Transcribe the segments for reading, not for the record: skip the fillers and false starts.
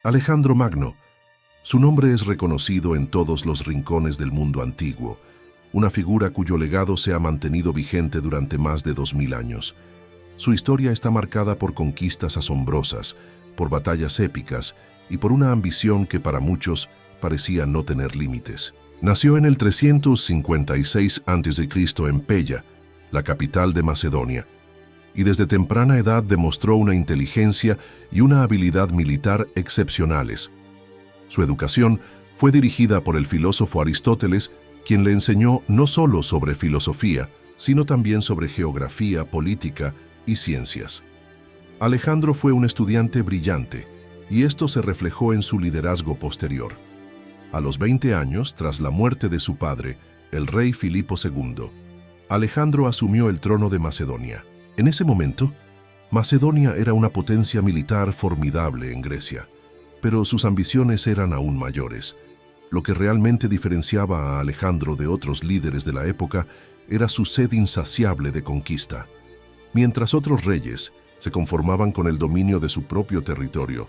Alejandro Magno. Su nombre es reconocido en todos los rincones del mundo antiguo, una figura cuyo legado se ha mantenido vigente durante más de 2000 años. Su historia está marcada por conquistas asombrosas, por batallas épicas y por una ambición que para muchos parecía no tener límites. Nació en el 356 a.C. en Pella, la capital de Macedonia, y desde temprana edad demostró una inteligencia y una habilidad militar excepcionales. Su educación fue dirigida por el filósofo Aristóteles, quien le enseñó no solo sobre filosofía, sino también sobre geografía, política y ciencias. Alejandro fue un estudiante brillante, y esto se reflejó en su liderazgo posterior. A los 20 años, tras la muerte de su padre, el rey Filipo II, Alejandro asumió el trono de Macedonia. En ese momento, Macedonia era una potencia militar formidable en Grecia, pero sus ambiciones eran aún mayores. Lo que realmente diferenciaba a Alejandro de otros líderes de la época era su sed insaciable de conquista. Mientras otros reyes se conformaban con el dominio de su propio territorio,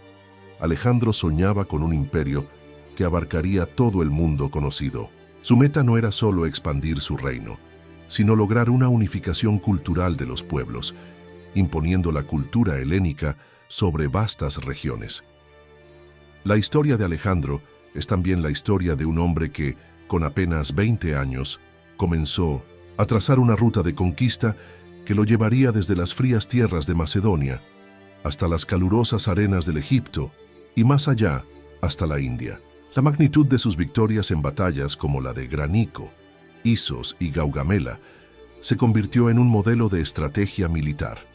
Alejandro soñaba con un imperio que abarcaría todo el mundo conocido. Su meta no era solo expandir su reino, sino lograr una unificación cultural de los pueblos, imponiendo la cultura helénica sobre vastas regiones. La historia de Alejandro es también la historia de un hombre que, con apenas 20 años, comenzó a trazar una ruta de conquista que lo llevaría desde las frías tierras de Macedonia hasta las calurosas arenas del Egipto y más allá hasta la India. La magnitud de sus victorias en batallas como la de Granicco, Issos y Gaugamela se convirtió en un modelo de estrategia militar.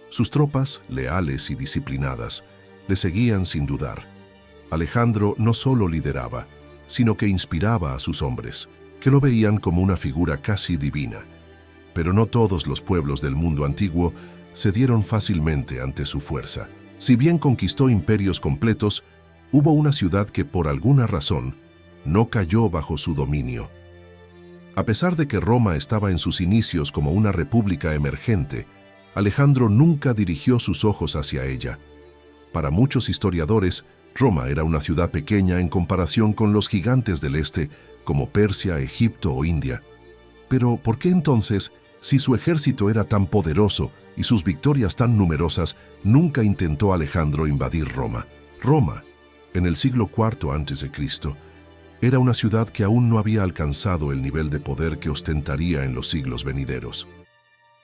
Sus tropas, leales y disciplinadas, le seguían sin dudar. Alejandro no solo lideraba, sino que inspiraba a sus hombres, que lo veían como una figura casi divina. Pero no todos los pueblos del mundo antiguo cedieron fácilmente ante su fuerza. Si bien conquistó imperios completos, hubo una ciudad que por alguna razón no cayó bajo su dominio. A pesar de que Roma estaba en sus inicios como una república emergente, Alejandro nunca dirigió sus ojos hacia ella. Para muchos historiadores, Roma era una ciudad pequeña en comparación con los gigantes del este, como Persia, Egipto o India. Pero, ¿por qué entonces, si su ejército era tan poderoso y sus victorias tan numerosas, nunca intentó Alejandro invadir Roma? Roma, en el siglo IV a.C., era una ciudad que aún no había alcanzado el nivel de poder que ostentaría en los siglos venideros.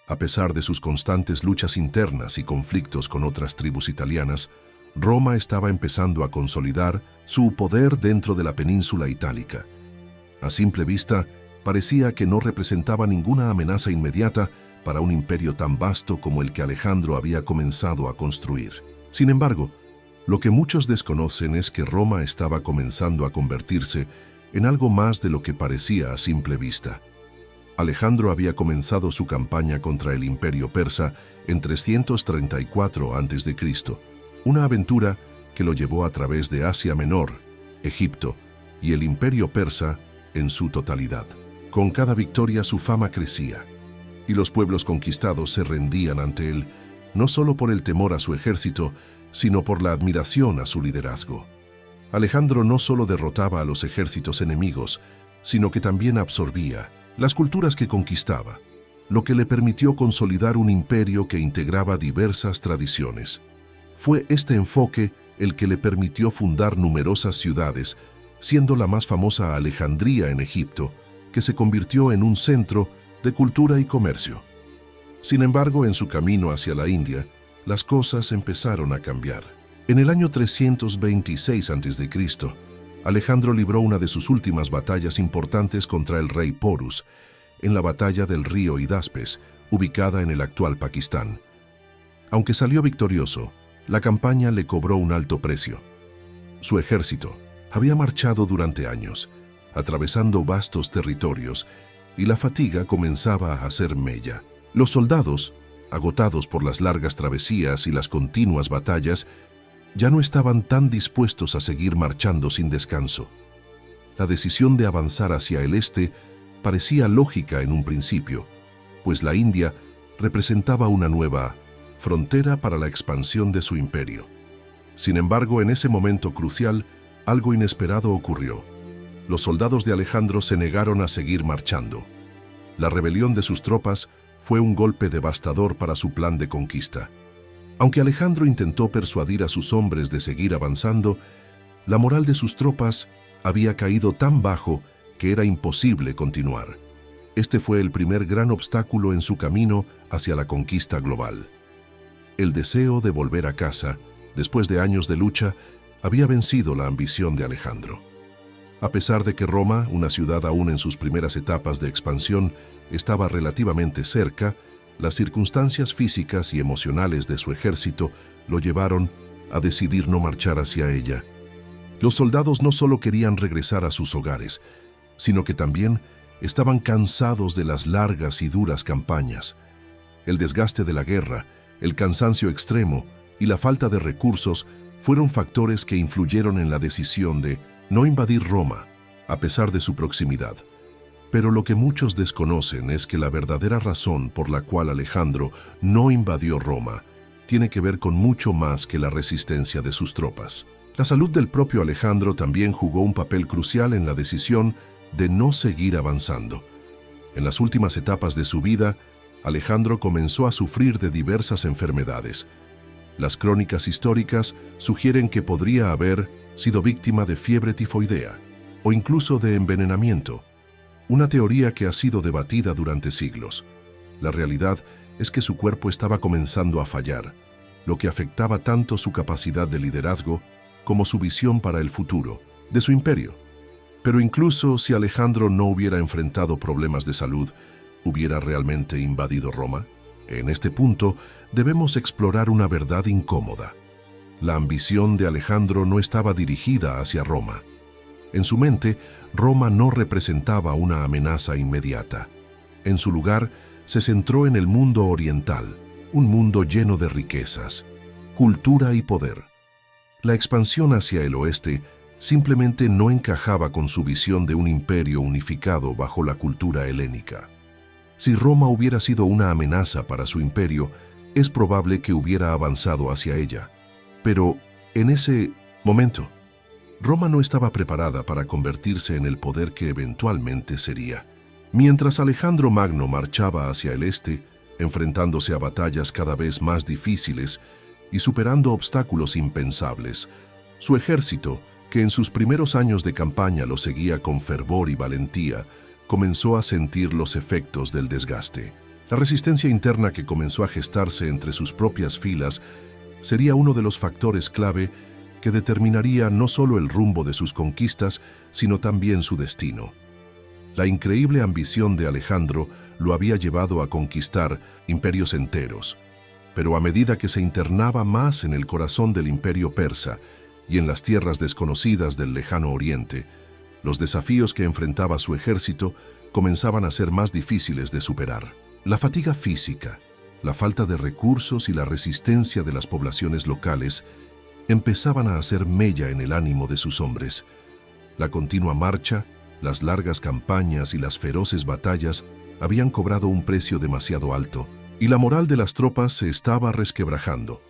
A pesar de sus constantes luchas internas y conflictos con otras tribus italianas, Roma estaba empezando a consolidar su poder dentro de la península itálica. A simple vista, parecía que no representaba ninguna amenaza inmediata para un imperio tan vasto como el que Alejandro había comenzado a construir. Sin embargo, lo que muchos desconocen es que Roma estaba comenzando a convertirse en algo más de lo que parecía a simple vista. Alejandro había comenzado su campaña contra el imperio persa en 334 a.C., una aventura que lo llevó a través de Asia Menor, Egipto y el imperio persa en su totalidad. Con cada victoria su fama crecía, y los pueblos conquistados se rendían ante él, no solo por el temor a su ejército, sino por la admiración a su liderazgo. Alejandro no solo derrotaba a los ejércitos enemigos, sino que también absorbía las culturas que conquistaba, lo que le permitió consolidar un imperio que integraba diversas tradiciones. Fue este enfoque el que le permitió fundar numerosas ciudades, siendo la más famosa Alejandría en Egipto, que se convirtió en un centro de cultura y comercio. Sin embargo, en su camino hacia la India, las cosas empezaron a cambiar. En el año 326 a.C., Alejandro libró una de sus últimas batallas importantes contra el rey Porus, en la batalla del río Hidaspes, ubicada en el actual Pakistán. Aunque salió victorioso, la campaña le cobró un alto precio. Su ejército había marchado durante años, atravesando vastos territorios, y la fatiga comenzaba a hacer mella. Los soldados, agotados por las largas travesías y las continuas batallas, ya no estaban tan dispuestos a seguir marchando sin descanso. La decisión de avanzar hacia el este parecía lógica en un principio, pues la India representaba una nueva frontera para la expansión de su imperio. Sin embargo, en ese momento crucial, algo inesperado ocurrió. Los soldados de Alejandro se negaron a seguir marchando. La rebelión de sus tropas fue un golpe devastador para su plan de conquista. Aunque Alejandro intentó persuadir a sus hombres de seguir avanzando, la moral de sus tropas había caído tan bajo que era imposible continuar. Este fue el primer gran obstáculo en su camino hacia la conquista global. El deseo de volver a casa, después de años de lucha, había vencido la ambición de Alejandro. A pesar de que Roma, una ciudad aún en sus primeras etapas de expansión, estaba relativamente cerca, las circunstancias físicas y emocionales de su ejército lo llevaron a decidir no marchar hacia ella. Los soldados no solo querían regresar a sus hogares, sino que también estaban cansados de las largas y duras campañas. El desgaste de la guerra, el cansancio extremo y la falta de recursos fueron factores que influyeron en la decisión de no invadir Roma, a pesar de su proximidad. Pero lo que muchos desconocen es que la verdadera razón por la cual Alejandro no invadió Roma tiene que ver con mucho más que la resistencia de sus tropas. La salud del propio Alejandro también jugó un papel crucial en la decisión de no seguir avanzando. En las últimas etapas de su vida, Alejandro comenzó a sufrir de diversas enfermedades. Las crónicas históricas sugieren que podría haber sido víctima de fiebre tifoidea o incluso de envenenamiento, una teoría que ha sido debatida durante siglos. La realidad es que su cuerpo estaba comenzando a fallar, lo que afectaba tanto su capacidad de liderazgo como su visión para el futuro de su imperio. Pero incluso si Alejandro no hubiera enfrentado problemas de salud, ¿hubiera realmente invadido Roma? En este punto, debemos explorar una verdad incómoda. La ambición de Alejandro no estaba dirigida hacia Roma. En su mente, Roma no representaba una amenaza inmediata. En su lugar, se centró en el mundo oriental, un mundo lleno de riquezas, cultura y poder. La expansión hacia el oeste simplemente no encajaba con su visión de un imperio unificado bajo la cultura helénica. Si Roma hubiera sido una amenaza para su imperio, es probable que hubiera avanzado hacia ella. Pero, en ese momento, Roma no estaba preparada para convertirse en el poder que eventualmente sería. Mientras Alejandro Magno marchaba hacia el este, enfrentándose a batallas cada vez más difíciles y superando obstáculos impensables, su ejército, que en sus primeros años de campaña lo seguía con fervor y valentía, comenzó a sentir los efectos del desgaste. La resistencia interna que comenzó a gestarse entre sus propias filas sería uno de los factores clave que determinaría no solo el rumbo de sus conquistas, sino también su destino. La increíble ambición de Alejandro lo había llevado a conquistar imperios enteros, pero a medida que se internaba más en el corazón del imperio persa y en las tierras desconocidas del lejano oriente, los desafíos que enfrentaba su ejército comenzaban a ser más difíciles de superar. La fatiga física, la falta de recursos y la resistencia de las poblaciones locales empezaban a hacer mella en el ánimo de sus hombres. La continua marcha, las largas campañas y las feroces batallas habían cobrado un precio demasiado alto, y la moral de las tropas se estaba resquebrajando.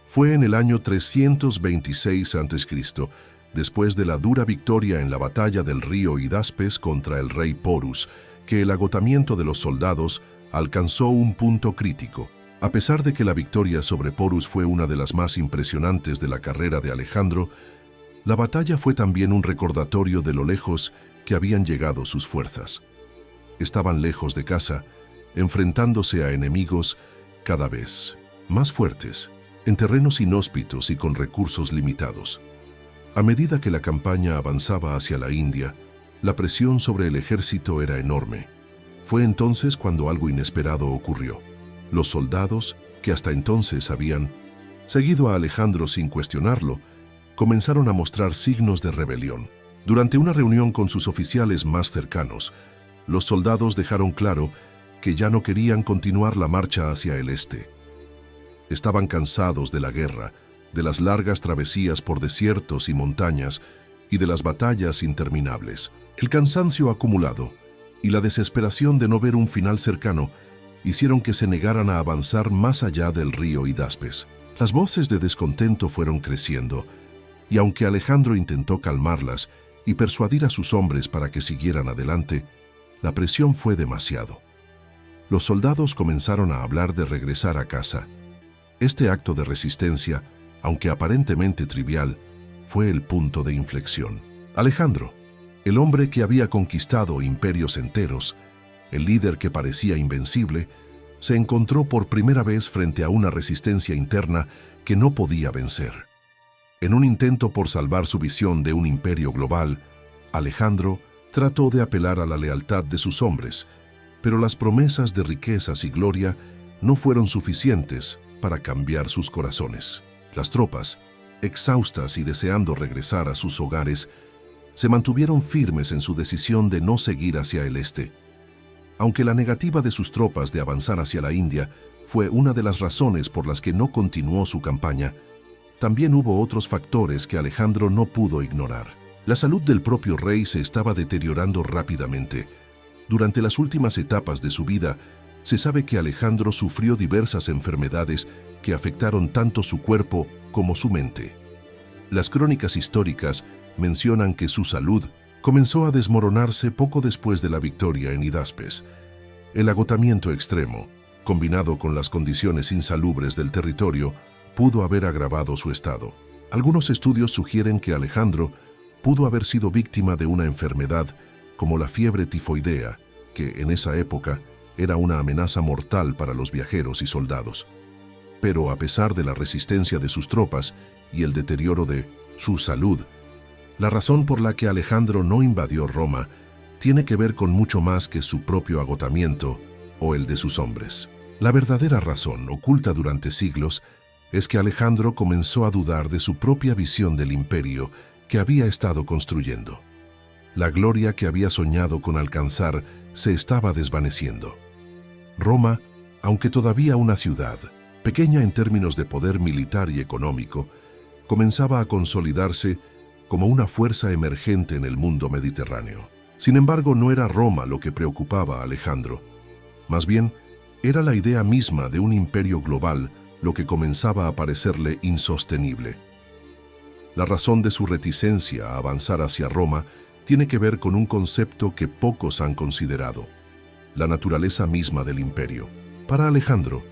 Fue en el año 326 a.C., después de la dura victoria en la batalla del río Hidaspes contra el rey Porus, que el agotamiento de los soldados alcanzó un punto crítico. A pesar de que la victoria sobre Porus fue una de las más impresionantes de la carrera de Alejandro, la batalla fue también un recordatorio de lo lejos que habían llegado sus fuerzas. Estaban lejos de casa, enfrentándose a enemigos cada vez más fuertes, en terrenos inhóspitos y con recursos limitados. A medida que la campaña avanzaba hacia la India, la presión sobre el ejército era enorme. Fue entonces cuando algo inesperado ocurrió. Los soldados, que hasta entonces habían seguido a Alejandro sin cuestionarlo, comenzaron a mostrar signos de rebelión. Durante una reunión con sus oficiales más cercanos, los soldados dejaron claro que ya no querían continuar la marcha hacia el este. Estaban cansados de la guerra, de las largas travesías por desiertos y montañas y de las batallas interminables. El cansancio acumulado y la desesperación de no ver un final cercano hicieron que se negaran a avanzar más allá del río Hidaspes. Las voces de descontento fueron creciendo, y aunque Alejandro intentó calmarlas y persuadir a sus hombres para que siguieran adelante, la presión fue demasiado. Los soldados comenzaron a hablar de regresar a casa. Este acto de resistencia, aunque aparentemente trivial, fue el punto de inflexión. Alejandro, el hombre que había conquistado imperios enteros, el líder que parecía invencible, se encontró por primera vez frente a una resistencia interna que no podía vencer. En un intento por salvar su visión de un imperio global, Alejandro trató de apelar a la lealtad de sus hombres, pero las promesas de riquezas y gloria no fueron suficientes para cambiar sus corazones. Las tropas, exhaustas y deseando regresar a sus hogares, se mantuvieron firmes en su decisión de no seguir hacia el este. Aunque la negativa de sus tropas de avanzar hacia la India fue una de las razones por las que no continuó su campaña, también hubo otros factores que Alejandro no pudo ignorar. La salud del propio rey se estaba deteriorando rápidamente. Durante las últimas etapas de su vida, se sabe que Alejandro sufrió diversas enfermedades que afectaron tanto su cuerpo como su mente. Las crónicas históricas mencionan que su salud comenzó a desmoronarse poco después de la victoria en Hidaspes. El agotamiento extremo, combinado con las condiciones insalubres del territorio, pudo haber agravado su estado. Algunos estudios sugieren que Alejandro pudo haber sido víctima de una enfermedad como la fiebre tifoidea, que en esa época era una amenaza mortal para los viajeros y soldados. Pero a pesar de la resistencia de sus tropas y el deterioro de su salud, la razón por la que Alejandro no invadió Roma tiene que ver con mucho más que su propio agotamiento o el de sus hombres. La verdadera razón, oculta durante siglos, es que Alejandro comenzó a dudar de su propia visión del imperio que había estado construyendo. La gloria que había soñado con alcanzar se estaba desvaneciendo. Roma, aunque todavía una ciudad, pequeña en términos de poder militar y económico, comenzaba a consolidarse como una fuerza emergente en el mundo mediterráneo. Sin embargo, no era Roma lo que preocupaba a Alejandro. Más bien, era la idea misma de un imperio global lo que comenzaba a parecerle insostenible. La razón de su reticencia a avanzar hacia Roma tiene que ver con un concepto que pocos han considerado: la naturaleza misma del imperio. Para Alejandro,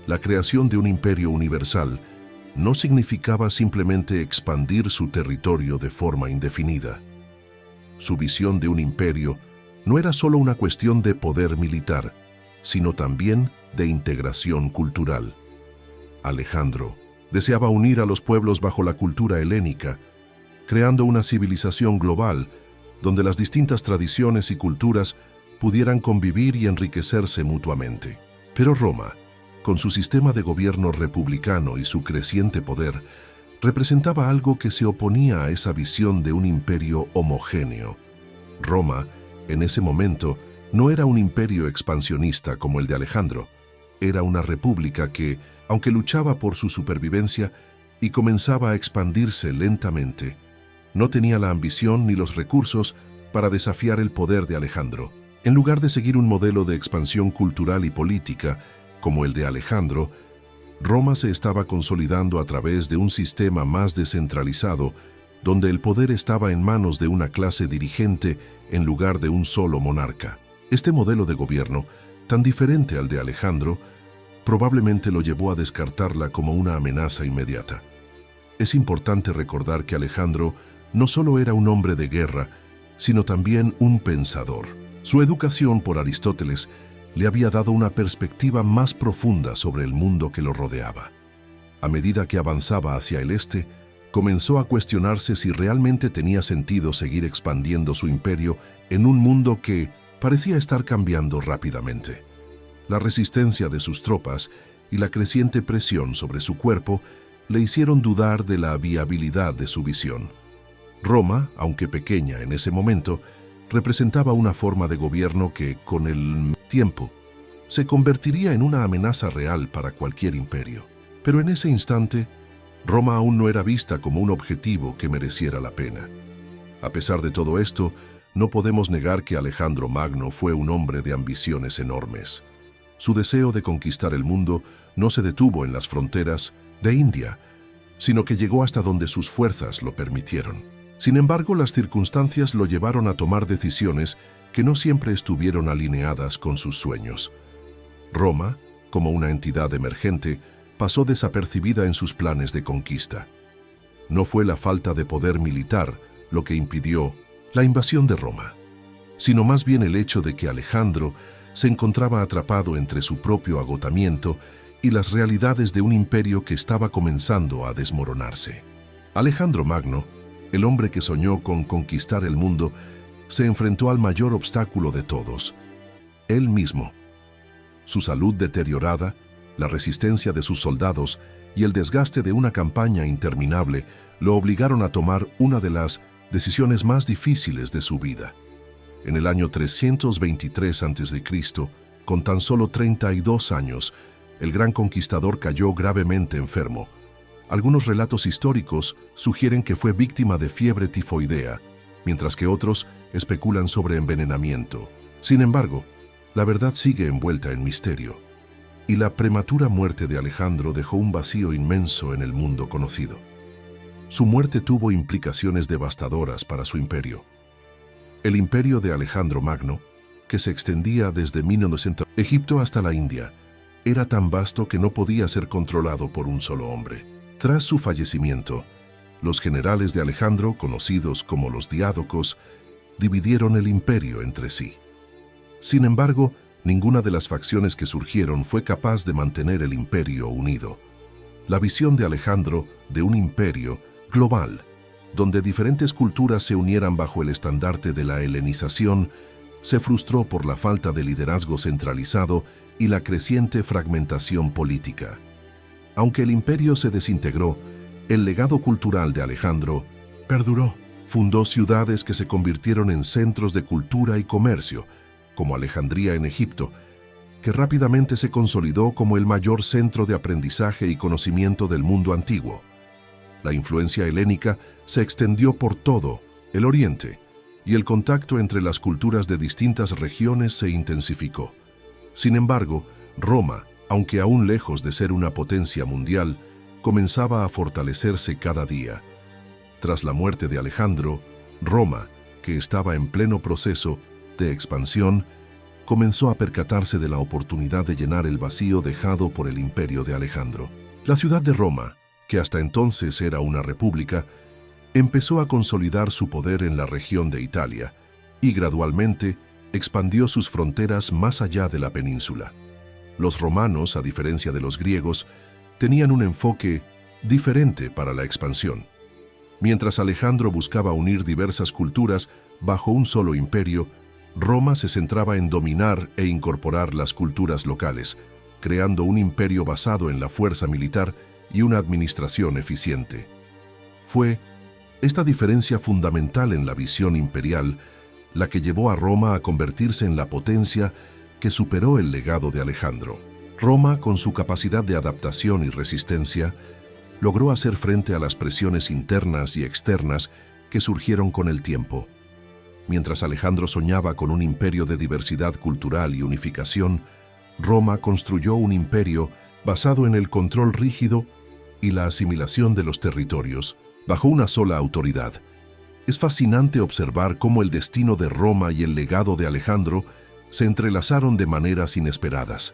la creación de un imperio universal no significaba simplemente expandir su territorio de forma indefinida. Su visión de un imperio no era solo una cuestión de poder militar, sino también de integración cultural. Alejandro deseaba unir a los pueblos bajo la cultura helénica, creando una civilización global donde las distintas tradiciones y culturas pudieran convivir y enriquecerse mutuamente. Pero Roma, con su sistema de gobierno republicano y su creciente poder, representaba algo que se oponía a esa visión de un imperio homogéneo. Roma, en ese momento, no era un imperio expansionista como el de Alejandro. Era una república que, aunque luchaba por su supervivencia y comenzaba a expandirse lentamente, no tenía la ambición ni los recursos para desafiar el poder de Alejandro. En lugar de seguir un modelo de expansión cultural y política, como el de Alejandro, Roma se estaba consolidando a través de un sistema más descentralizado, donde el poder estaba en manos de una clase dirigente en lugar de un solo monarca. Este modelo de gobierno, tan diferente al de Alejandro, probablemente lo llevó a descartarla como una amenaza inmediata. Es importante recordar que Alejandro no solo era un hombre de guerra, sino también un pensador. Su educación por Aristóteles le había dado una perspectiva más profunda sobre el mundo que lo rodeaba. A medida que avanzaba hacia el este, comenzó a cuestionarse si realmente tenía sentido seguir expandiendo su imperio en un mundo que parecía estar cambiando rápidamente. La resistencia de sus tropas y la creciente presión sobre su cuerpo le hicieron dudar de la viabilidad de su visión. Roma, aunque pequeña en ese momento, representaba una forma de gobierno que, con el tiempo, se convertiría en una amenaza real para cualquier imperio. Pero en ese instante, Roma aún no era vista como un objetivo que mereciera la pena. A pesar de todo esto, no podemos negar que Alejandro Magno fue un hombre de ambiciones enormes. Su deseo de conquistar el mundo no se detuvo en las fronteras, de India, sino que llegó hasta donde sus fuerzas lo permitieron. Sin embargo, las circunstancias lo llevaron a tomar decisiones que no siempre estuvieron alineadas con sus sueños. Roma, como una entidad emergente, pasó desapercibida en sus planes de conquista. No fue la falta de poder militar lo que impidió la invasión de Roma, sino más bien el hecho de que Alejandro se encontraba atrapado entre su propio agotamiento y las realidades de un imperio que estaba comenzando a desmoronarse. Alejandro Magno, el hombre que soñó con conquistar el mundo, se enfrentó al mayor obstáculo de todos, él mismo. Su salud deteriorada, la resistencia de sus soldados y el desgaste de una campaña interminable lo obligaron a tomar una de las decisiones más difíciles de su vida. En el año 323 a.C., con tan solo 32 años, el gran conquistador cayó gravemente enfermo. Algunos relatos históricos sugieren que fue víctima de fiebre tifoidea, mientras que otros especulan sobre envenenamiento. Sin embargo, la verdad sigue envuelta en misterio, y la prematura muerte de Alejandro dejó un vacío inmenso en el mundo conocido. Su muerte tuvo implicaciones devastadoras para su imperio. El imperio de Alejandro Magno, que se extendía desde 1900 Egipto hasta la India, era tan vasto que no podía ser controlado por un solo hombre. Tras su fallecimiento, los generales de Alejandro, conocidos como los diádocos, dividieron el imperio entre sí. Sin embargo, ninguna de las facciones que surgieron fue capaz de mantener el imperio unido. La visión de Alejandro de un imperio global, donde diferentes culturas se unieran bajo el estandarte de la helenización, se frustró por la falta de liderazgo centralizado y la creciente fragmentación política. Aunque el imperio se desintegró, el legado cultural de Alejandro perduró. Fundó ciudades que se convirtieron en centros de cultura y comercio, como Alejandría en Egipto, que rápidamente se consolidó como el mayor centro de aprendizaje y conocimiento del mundo antiguo. La influencia helénica se extendió por todo el Oriente, y el contacto entre las culturas de distintas regiones se intensificó. Sin embargo, Roma, aunque aún lejos de ser una potencia mundial, comenzaba a fortalecerse cada día. Tras la muerte de Alejandro, Roma, que estaba en pleno proceso de expansión, comenzó a percatarse de la oportunidad de llenar el vacío dejado por el imperio de Alejandro. La ciudad de Roma, que hasta entonces era una república, empezó a consolidar su poder en la región de Italia y gradualmente expandió sus fronteras más allá de la península. Los romanos, a diferencia de los griegos, tenían un enfoque diferente para la expansión. Mientras Alejandro buscaba unir diversas culturas bajo un solo imperio, Roma se centraba en dominar e incorporar las culturas locales, creando un imperio basado en la fuerza militar y una administración eficiente. Fue esta diferencia fundamental en la visión imperial la que llevó a Roma a convertirse en la potencia que superó el legado de Alejandro. Roma, con su capacidad de adaptación y resistencia, logró hacer frente a las presiones internas y externas que surgieron con el tiempo. Mientras Alejandro soñaba con un imperio de diversidad cultural y unificación, Roma construyó un imperio basado en el control rígido y la asimilación de los territorios, bajo una sola autoridad. Es fascinante observar cómo el destino de Roma y el legado de Alejandro se entrelazaron de maneras inesperadas.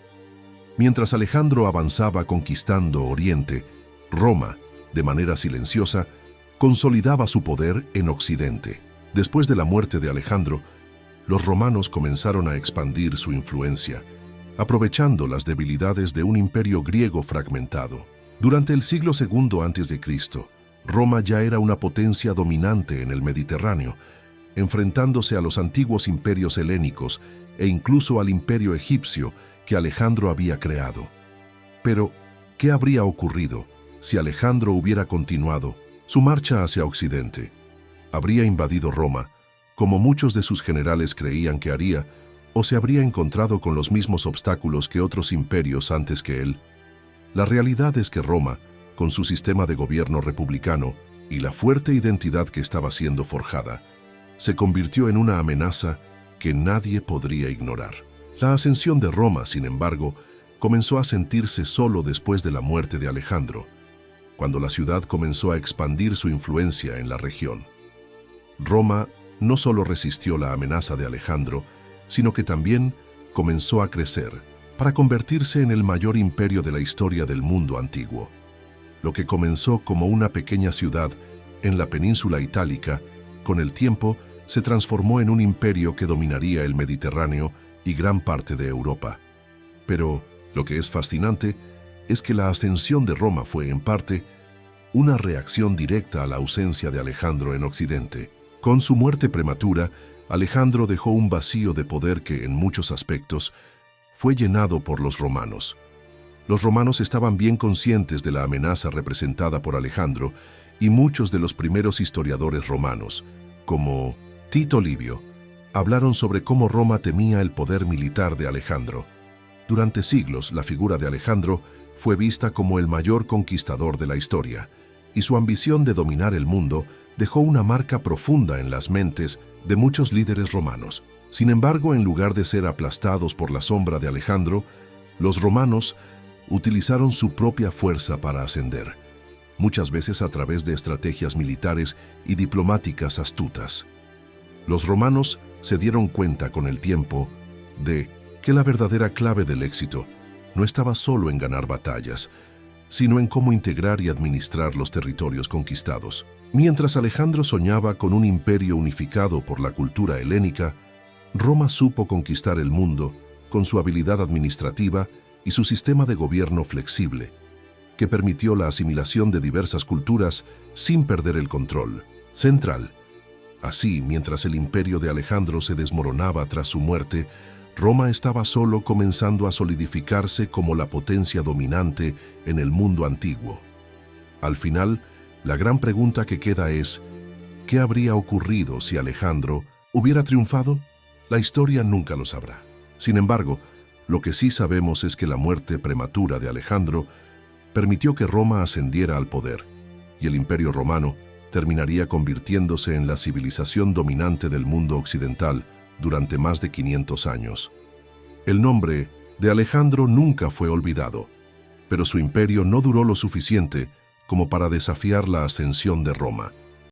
Mientras Alejandro avanzaba conquistando Oriente, Roma, de manera silenciosa, consolidaba su poder en Occidente. Después de la muerte de Alejandro, los romanos comenzaron a expandir su influencia, aprovechando las debilidades de un imperio griego fragmentado. Durante el siglo II a.C., Roma ya era una potencia dominante en el Mediterráneo, enfrentándose a los antiguos imperios helénicos e incluso al imperio egipcio que Alejandro había creado. Pero, ¿qué habría ocurrido si Alejandro hubiera continuado su marcha hacia Occidente? ¿Habría invadido Roma, como muchos de sus generales creían que haría, o se habría encontrado con los mismos obstáculos que otros imperios antes que él? La realidad es que Roma, con su sistema de gobierno republicano y la fuerte identidad que estaba siendo forjada, se convirtió en una amenaza que nadie podría ignorar. La ascensión de Roma, sin embargo, comenzó a sentirse solo después de la muerte de Alejandro, cuando la ciudad comenzó a expandir su influencia en la región. Roma no solo resistió la amenaza de Alejandro, sino que también comenzó a crecer para convertirse en el mayor imperio de la historia del mundo antiguo. Lo que comenzó como una pequeña ciudad en la península itálica, con el tiempo se transformó en un imperio que dominaría el Mediterráneo y gran parte de Europa. Pero lo que es fascinante es que la ascensión de Roma fue, en parte, una reacción directa a la ausencia de Alejandro en Occidente. Con su muerte prematura, Alejandro dejó un vacío de poder que, en muchos aspectos, fue llenado por los romanos. Los romanos estaban bien conscientes de la amenaza representada por Alejandro y muchos de los primeros historiadores romanos, como Tito Livio, hablaron sobre cómo Roma temía el poder militar de Alejandro. Durante siglos, la figura de Alejandro fue vista como el mayor conquistador de la historia, y su ambición de dominar el mundo dejó una marca profunda en las mentes de muchos líderes romanos. Sin embargo, en lugar de ser aplastados por la sombra de Alejandro, los romanos utilizaron su propia fuerza para ascender, muchas veces a través de estrategias militares y diplomáticas astutas. Los romanos se dieron cuenta con el tiempo de que la verdadera clave del éxito no estaba solo en ganar batallas, sino en cómo integrar y administrar los territorios conquistados. Mientras Alejandro soñaba con un imperio unificado por la cultura helénica, Roma supo conquistar el mundo con su habilidad administrativa y su sistema de gobierno flexible, que permitió la asimilación de diversas culturas sin perder el control central. Así, mientras el imperio de Alejandro se desmoronaba tras su muerte, Roma estaba solo comenzando a solidificarse como la potencia dominante en el mundo antiguo. Al final, la gran pregunta que queda es, ¿qué habría ocurrido si Alejandro hubiera triunfado? La historia nunca lo sabrá. Sin embargo, lo que sí sabemos es que la muerte prematura de Alejandro permitió que Roma ascendiera al poder, y el Imperio Romano terminaría convirtiéndose en la civilización dominante del mundo occidental durante más de 500 años. El nombre de Alejandro nunca fue olvidado, pero su imperio no duró lo suficiente como para desafiar la ascensión de Roma.